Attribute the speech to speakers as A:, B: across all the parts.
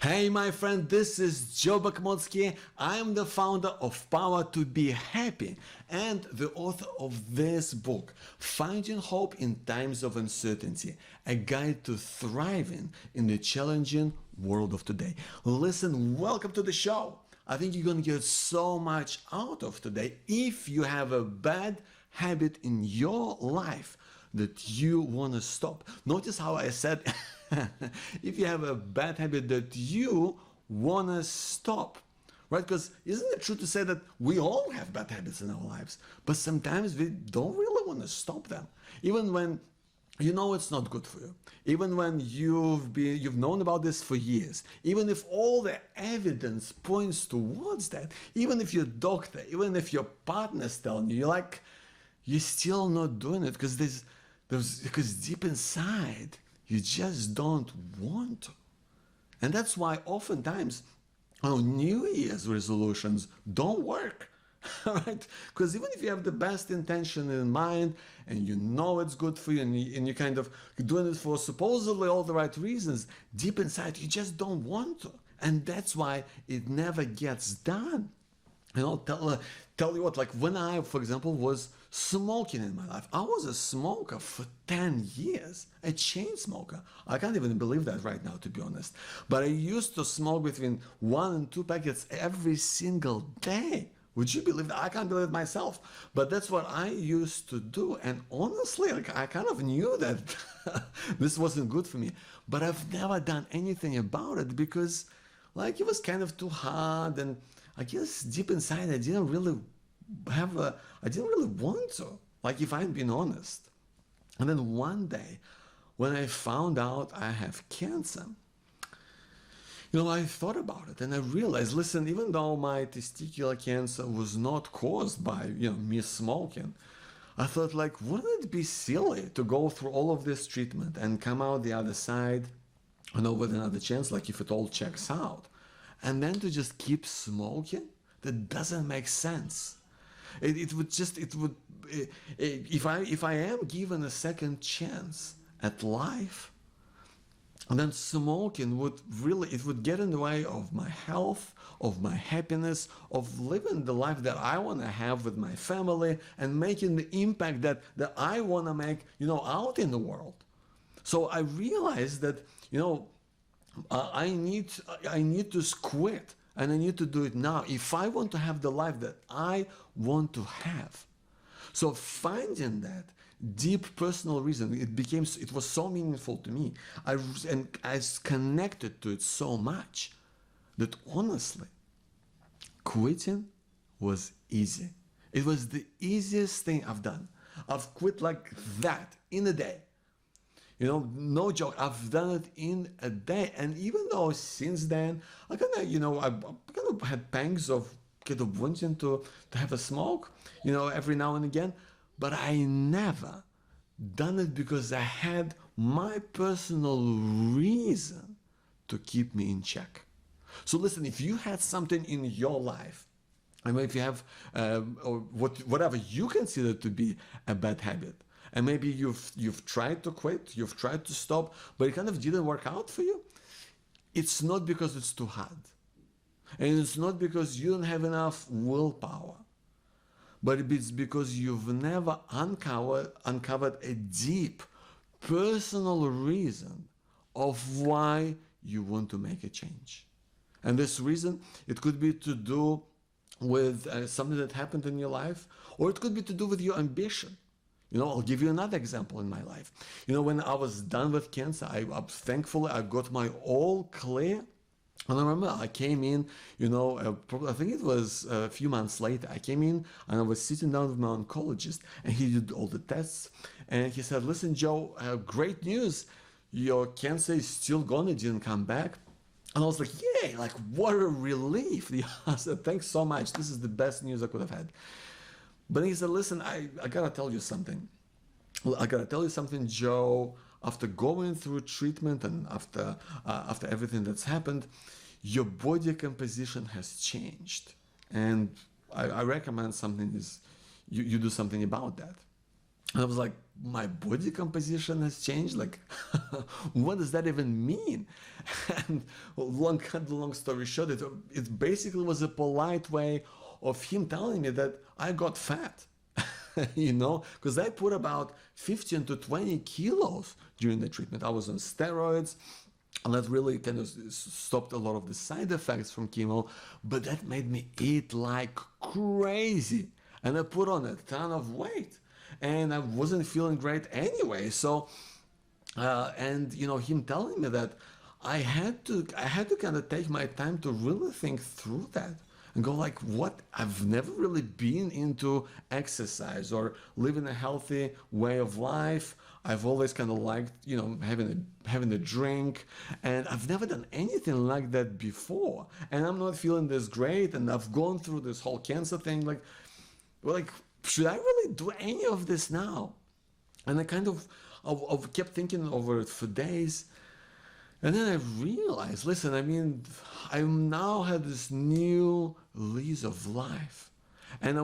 A: Hey my friend, this is Joe Bakhmoutski. I am the founder of Power to Be Happy and the author of this book, Finding Hope in Times of Uncertainty, a guide to thriving in the challenging world of today. Listen, welcome to the show. I think you're going to get so much out of today. If you have a bad habit in your life that you want to stop, notice how I said if you have a bad habit that you want to stop, right? Because isn't it true to say that we all have bad habits in our lives, but sometimes we don't really want to stop them, even when you know it's not good for you, even when you've known about this for years, even if all the evidence points towards that, even if your doctor, even if your partner's telling you, you're still not doing it because deep inside you just don't want to. And that's why oftentimes our New Year's resolutions don't work, right? Because even if you have the best intention in mind and you know it's good for you and you kind of doing it for supposedly all the right reasons, deep inside you just don't want to. And that's why it never gets done. And I'll tell you what, like when I, for example, was smoking in my life, I was a smoker for 10 years, a chain smoker. I can't even believe that right now, to be honest. But I used to smoke between 1 and 2 packets every single day. Would you believe that? I can't believe it myself. But that's what I used to do. And honestly, I kind of knew that this wasn't good for me. But I've never done anything about it because it was kind of too hard, and I guess deep inside I didn't really want to, if I'm being honest. And then one day when I found out I have cancer, I thought about it and I realized, listen, even though my testicular cancer was not caused by, me smoking, I thought, wouldn't it be silly to go through all of this treatment and come out the other side, with another chance, if it all checks out, and then to just keep smoking? That doesn't make sense. If I am given a second chance at life, then smoking would get in the way of my health, of my happiness, of living the life that I want to have with my family and making the impact that I want to make, out in the world. So I realized that, I need to quit. And I need to do it now if I want to have the life that I want to have. So finding that deep personal reason, it was so meaningful to me. I connected to it so much that honestly, quitting was easy. It was the easiest thing I've done. I've quit like that in a day. No joke, I've done it in a day. And even though since then, I kind of had pangs of kind of wanting to have a smoke, every now and again, but I never done it because I had my personal reason to keep me in check. So listen, if you had something in your life, if you have or whatever you consider to be a bad habit, and maybe you've tried to quit, you've tried to stop, but it kind of didn't work out for you, it's not because it's too hard. And it's not because you don't have enough willpower, but it's because you've never uncovered a deep personal reason of why you want to make a change. And this reason, it could be to do with something that happened in your life, or it could be to do with your ambition. I'll give you another example in my life. When I was done with cancer, thankfully I got my all clear. And I remember I came in, I think it was a few months later, I came in and I was sitting down with my oncologist and he did all the tests. And he said, listen, Joe, great news. Your cancer is still gone. It didn't come back. And I was like, yay, what a relief. I said, thanks so much. This is the best news I could have had. But he said, listen, I gotta tell you something. Well, I gotta tell you something, Joe. After going through treatment and after everything that's happened, your body composition has changed. And I recommend something is you do something about that. And I was like, my body composition has changed? Like, what does that even mean? And cut the long story short, it basically was a polite way of him telling me that I got fat. You know, because I put about 15 to 20 kilos during the treatment. I was on steroids, and that really kind of stopped a lot of the side effects from chemo, but that made me eat like crazy. And I put on a ton of weight, and I wasn't feeling great anyway. So, and you know, him telling me that I had to kind of take my time to really think through that and go like, what? I've never really been into exercise or living a healthy way of life. I've always kind of liked, you know, having a drink, and I've never done anything like that before. And I'm not feeling this great, and I've gone through this whole cancer thing. Like, should I really do any of this now? And I kind of kept thinking over it for days. And then I realized, listen, I mean, I now have this new lease of life. And I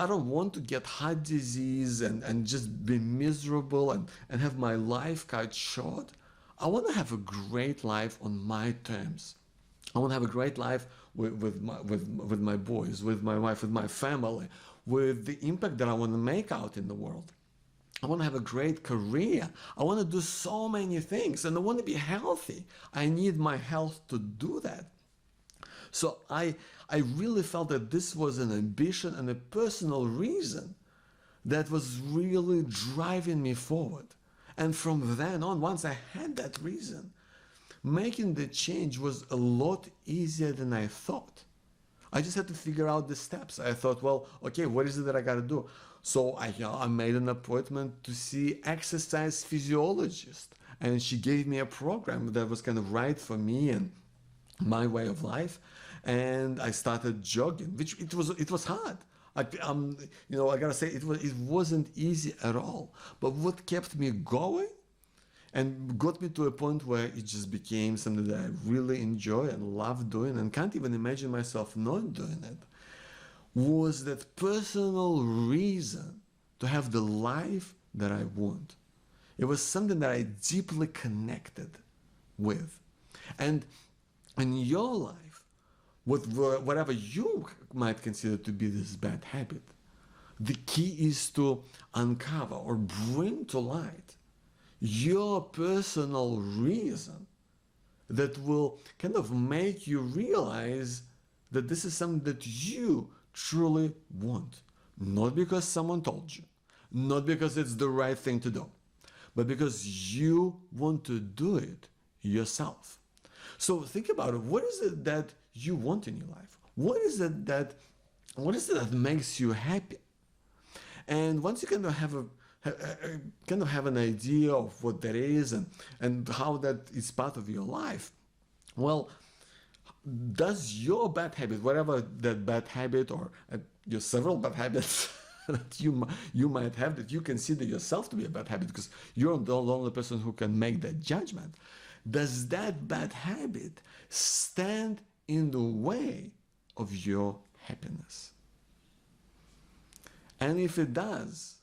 A: don't want to get heart disease and just be miserable and have my life cut short. I want to have a great life on my terms. I want to have a great life with my boys, with my wife, with my family, with the impact that I want to make out in the world. I want to have a great career. I want to do so many things, and I want to be healthy. I need my health to do that. So I really felt that this was an ambition and a personal reason that was really driving me forward. And from then on, once I had that reason, making the change was a lot easier than I thought. I just had to figure out the steps. I thought, well, okay, what is it that I got to do? So I made an appointment to see exercise physiologist, and she gave me a program that was kind of right for me and my way of life. And I started jogging, which it was hard. You know, I gotta say it wasn't easy at all. But what kept me going and got me to a point where it just became something that I really enjoy and love doing and can't even imagine myself not doing it, was that personal reason to have the life that I want. It was something that I deeply connected with. And in your life, whatever you might consider to be this bad habit, the key is to uncover or bring to light your personal reason that will kind of make you realize that this is something that you truly want. Not because someone told you, not because it's the right thing to do, but because you want to do it yourself. So think about it. What is it that you want in your life? What is it that makes you happy? And once you kind of have an idea of what that is and how that is part of your life, well, does your bad habit, whatever that bad habit or your several bad habits that you might have that you consider yourself to be a bad habit because you're the only person who can make that judgment, does that bad habit stand in the way of your happiness? And if it does,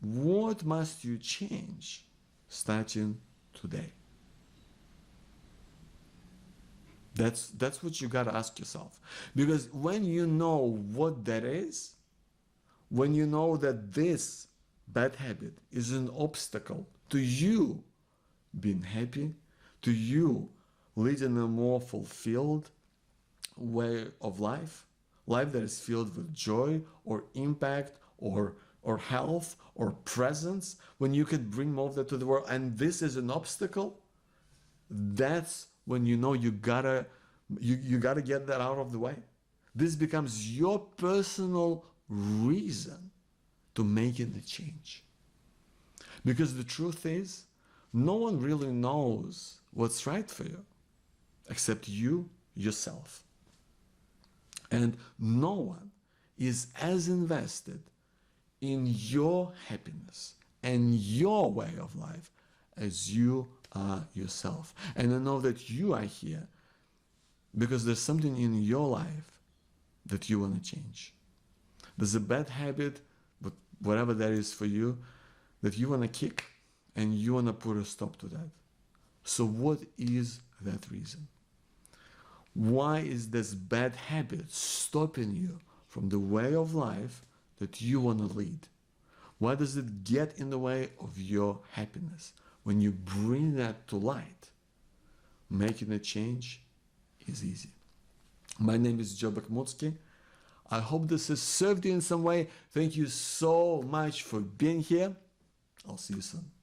A: what must you change starting today? That's what you got to ask yourself. Because when you know what that is, when you know that this bad habit is an obstacle to you being happy, to you leading a more fulfilled way of life that is filled with joy or impact or health or presence, when you can bring more of that to the world, and this is an obstacle, that's when you know you gotta get that out of the way. This becomes your personal reason to making the change. Because the truth is, no one really knows what's right for you except you yourself. And no one is as invested in your happiness and your way of life as you are yourself. And I know that you are here because there's something in your life that you want to change. There's a bad habit whatever that is for you, that you want to kick and you want to put a stop to that. So what is that reason? Why is this bad habit stopping you from the way of life that you want to lead? Why does it get in the way of your happiness? When you bring that to light, making a change is easy. My name is Joe Bakhmoutski. I hope this has served you in some way. Thank you so much for being here. I'll see you soon.